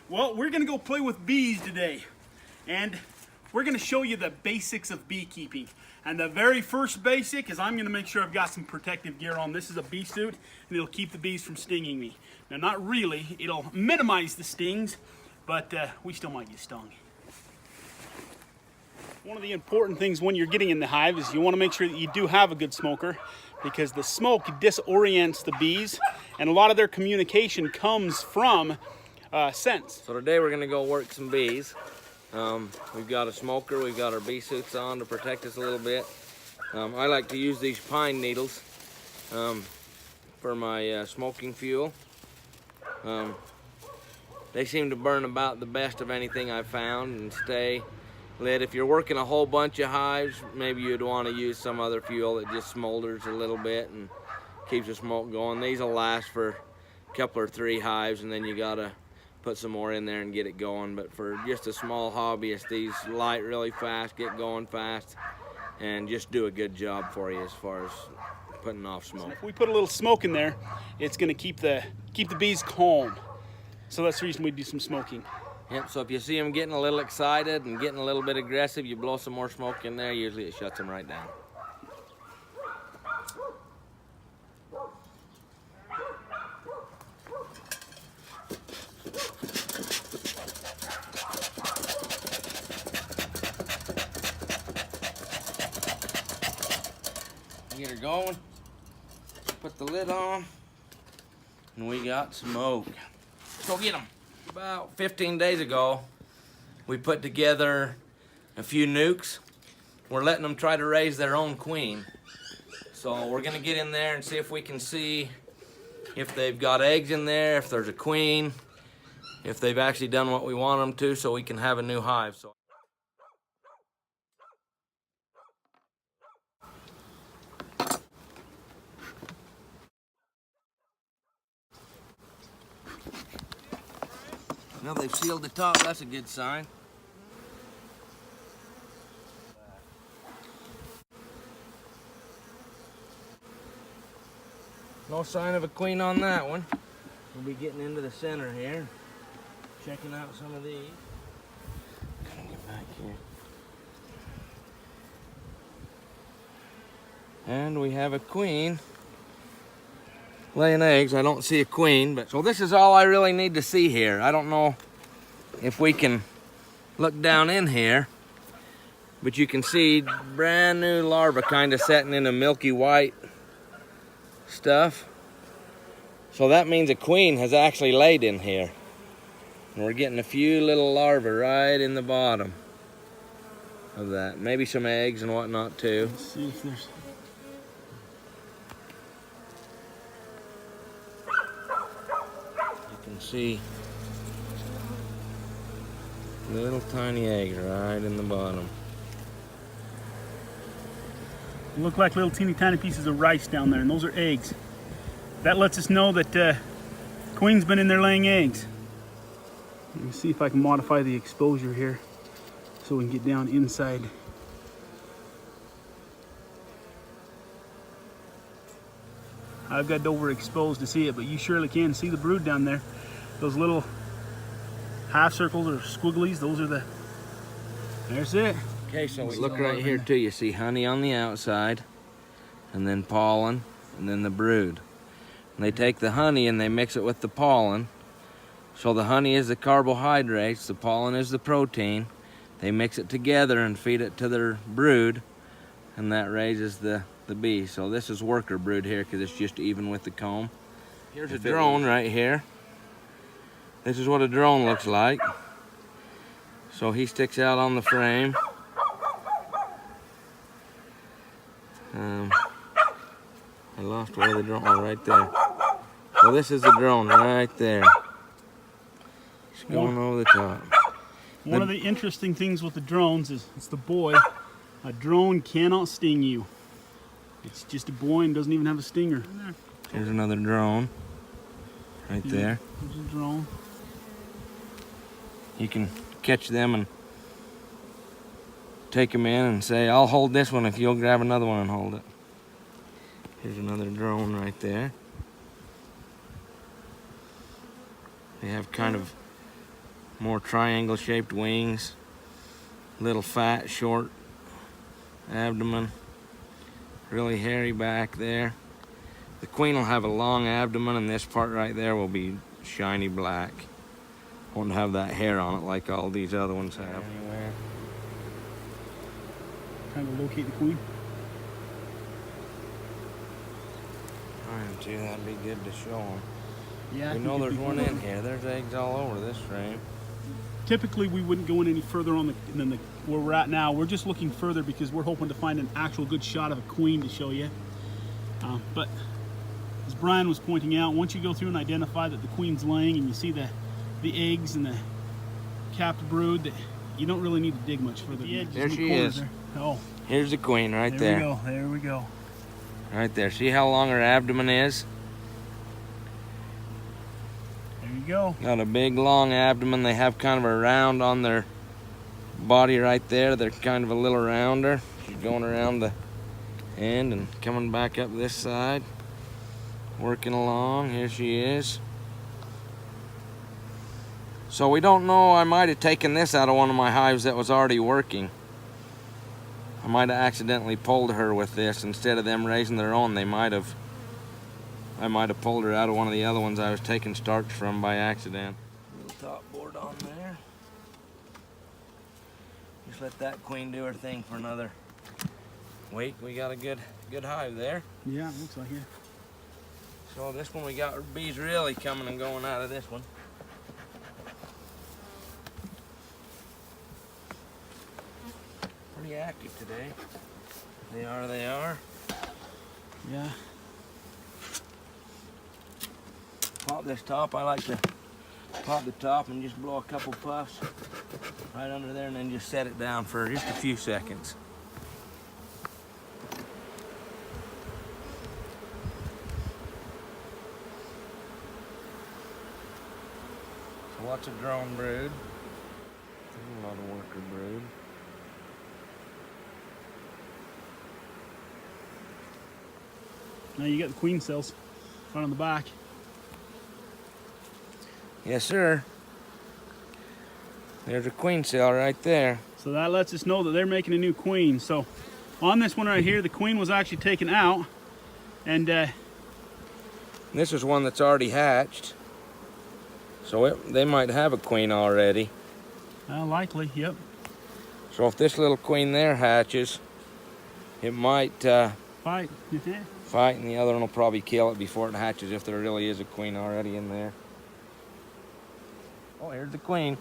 Well, we're gonna go play with bees today, and we're gonna show you the basics of beekeeping. And the very first basic is I'm gonna make sure I've got some protective gear on. This is a bee suit, and it'll keep the bees from stinging me. Now, not really, it'll minimize the stings, but we still might get stung. One of the important things when you're getting in the hive is you wanna make sure that you do have a good smoker, because the smoke disorients the bees, and a lot of their communication comes from scents. So today we're gonna go work some bees. We've got a smoker, we've got our bee suits on to protect us a little bit. I like to use these pine needles for my smoking fuel. They seem to burn about the best of anything I've found and stay lit. If you're working a whole bunch of hives, maybe you'd want to use some other fuel that just smolders a little bit and keeps the smoke going. These will last for a couple or 3 hives, and then you gotta put some more in there and get it going. But for just a small hobbyist, these light really fast, get going fast, and just do a good job for you as far as putting off smoke. So if we put a little smoke in there, it's going to keep the bees calm. So that's the reason we do some smoking. Yep, so if you see them getting a little excited and getting a little bit aggressive, you blow some more smoke in there, usually it shuts them right down. Get her going, put the lid on, and we got smoke. Let's go get them. About 15 days ago, we put together a few nukes. We're letting them try to raise their own queen. So we're gonna get in there and see if we can see if they've got eggs in there, if there's a queen, if they've actually done what we want them to, so we can have a new hive. Now they've sealed the top, that's a good sign. No sign of a queen on that one. We'll be getting into the center here, checking out some of these. Gotta get back here. And we have a queen laying eggs. I don't see a queen, but so this is all I really need to see here. I don't know if we can look down in here, but you can see brand new larvae kind of setting in a milky white stuff. So that means a queen has actually laid in here. And we're getting a few little larvae right in the bottom of that. Maybe some eggs and whatnot too. Let's see if there's... See little tiny eggs right in the bottom. They look like little teeny tiny pieces of rice down there, and those are eggs. That lets us know that queen's been in there laying eggs. Let me see if I can modify the exposure here so we can get down inside. I've got it overexposed to see it, but you surely can see the brood down there. Those little half circles or squigglies, those are the, there's it. Okay, so we look right here too. You see honey on the outside, and then pollen, and then the brood. And they take the honey and they mix it with the pollen. So the honey is the carbohydrates, the pollen is the protein. They mix it together and feed it to their brood, and that raises the bee. So this is worker brood here because it's just even with the comb. Here's a drone right here. This is what a drone looks like. So he sticks out on the frame. I lost where the drone, oh, right there. So this is the drone right there. It's going over the top. One of the interesting things with the drones is it's the boy. A drone cannot sting you. It's just a boy and doesn't even have a stinger. Here's another drone right there. There's a drone. You can catch them and take them in and say, I'll hold this one if you'll grab another one and hold it. Here's another drone right there. They have kind of More triangle shaped wings. Little fat, short abdomen. Really hairy back there. The queen will have a long abdomen, and this part right there will be shiny black. Won't have that hair on it like all these other ones have. Anywhere. Trying to locate the queen. Trying to, that'd be good to show them. Yeah, We know there's one in here. There's eggs all over this frame. Typically, we wouldn't go in any further on than where we're at now. We're just looking further because we're hoping to find an actual good shot of a queen to show you. But as Brian was pointing out, once you go through and identify that the queen's laying and you see the eggs and the capped brood, that you don't really need to dig much further. There she is. There. Oh, Here's the queen right there. There we go. There we go. Right there. See how long her abdomen is? There you go. Got a big long abdomen. They have kind of a round on their body right there. They're kind of a little rounder. She's going around the end and coming back up this side. Working along. Here she is. So we don't know. I might have taken this out of one of my hives that was already working. I might have accidentally pulled her with this. Instead of them raising their own, I might have pulled her out of one of the other ones I was taking starch from by accident. Little top board on there. Just let that queen do her thing for another week. We got a good hive there. Yeah, it looks like it. So this one we got bees really coming and going out of this one. Pretty active today. They are. Yeah. Pop this top. I like to pop the top and just blow a couple puffs right under there and then just set it down for just a few seconds. So lots of drone brood. A lot of worker brood. Now you got the queen cells right on the back. Yes, sir. There's a queen cell right there. So that lets us know that they're making a new queen. So on this one right here, the queen was actually taken out, and this is one that's already hatched. So they might have a queen already. likely, yep. So if this little queen there hatches, it might Fight. fight, and the other one will probably kill it before it hatches if there really is a queen already in there. Oh, here's the queen.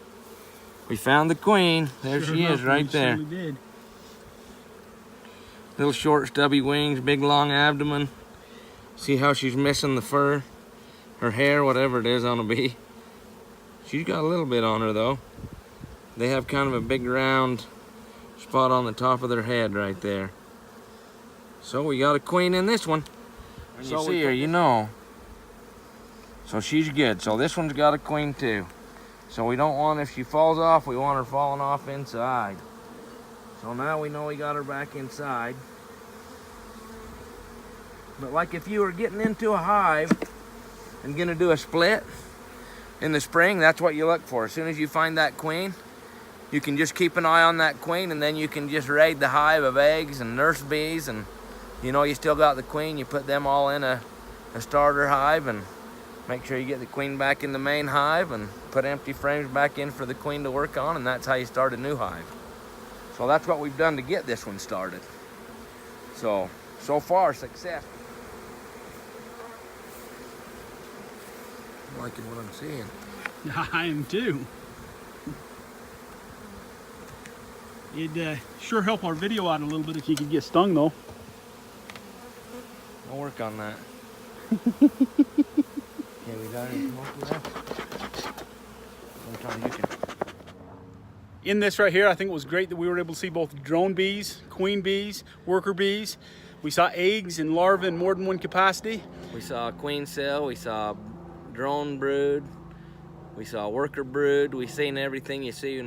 We found the queen. There she is right there. Did. Little short stubby wings, big long abdomen. See how she's missing the fur? Her hair, whatever it is on a bee. She's got a little bit on her though. They have kind of a big round spot on the top of their head right there. So we got a queen in this one. When you see her, you know. So she's good. So this one's got a queen too. So we don't want, if she falls off, we want her falling off inside. So now we know we got her back inside. But like if you were getting into a hive and gonna do a split in the spring, that's what you look for. As soon as you find that queen, you can just keep an eye on that queen, and then you can just raid the hive of eggs and nurse bees, and you know you still got the queen. You put them all in a starter hive and make sure you get the queen back in the main hive and put empty frames back in for the queen to work on, and that's how you start a new hive. So that's what we've done to get this one started. So far, success. I'm liking what I'm seeing. I am too. It'd sure help our video out a little bit if you could get stung though. I'll work on that. Yeah, we got any smoke left? Sometimes you can. In this right here, I think it was great that we were able to see both drone bees, queen bees, worker bees. We saw eggs and larvae in more than one capacity. We saw a queen cell, we saw drone brood, we saw worker brood. We seen everything you see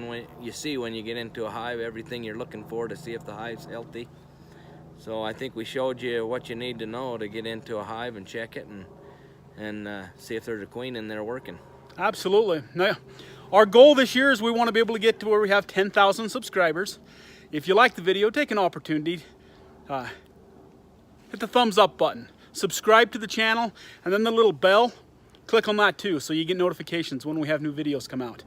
when you get into a hive, everything you're looking for to see if the hive's healthy. So I think we showed you what you need to know to get into a hive and check it and see if there's a queen in there working. Absolutely. Now, Our goal this year is we want to be able to get to where we have 10,000 subscribers. If you like the video, take an opportunity, hit the thumbs up button, subscribe to the channel, and then the little bell, click on that too so you get notifications when we have new videos come out.